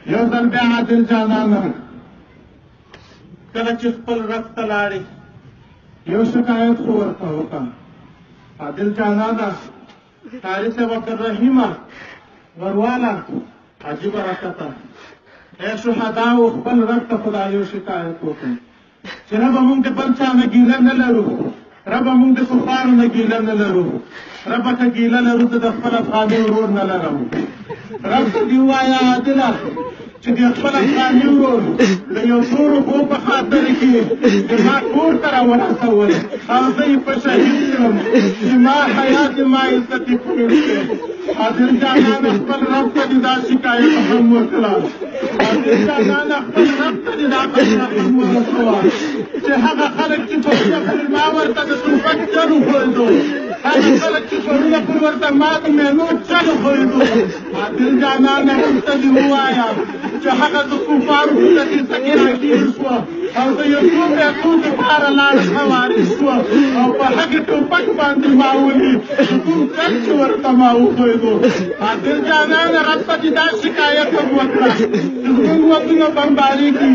یو ځل بیا عادل جانانه کله چې خپل رب ته لاړې یو شکایت خو ورته وکړه. عادل جانانه قاري صاحب عبدالرحیمه ورواله عجیبه راکته ای شهداو خپل رب ته خدای یو شکایت وکړي چې ربه موږ د بل چا نه ګیله نه لرو، ربه موږ د کفارو نه ګیله نه لرو، ربه که ګیله لرو ته د خپل افغاني ورور نه لرو. رب ته دې ووایه عادله چې د خپل افغاني ورور د یو څو روپو په خاطر کې زما کور ته راورسول او زه یې په شهید کړم، زما حیات زما عزت یې پوره کړې. عادل جانانه خپل رب ته دې دا شکایت هم وکړه. عادل جانانه خپل رب ته دې دا خبره هم ورسوه چې هغه خلک چې په ما ورته د ټوپک چل وښویدو، هغه خلک چې پرونه پر ورته ما د مېلو چل وښویدو، عادل جانانه ورته دې ووایه چې هغه د کفارو په دقیقه کې راګیر شوه او د یو څو پیسو دپاره لاړه خوارج شوه او په هغې ټوپک باندې ما ولید د کوم چل چې ورته ما وښویدو. عادل جانانه رب ته دې دا شکایت هم وکړه چې زموږ ودونه بمباري کړي.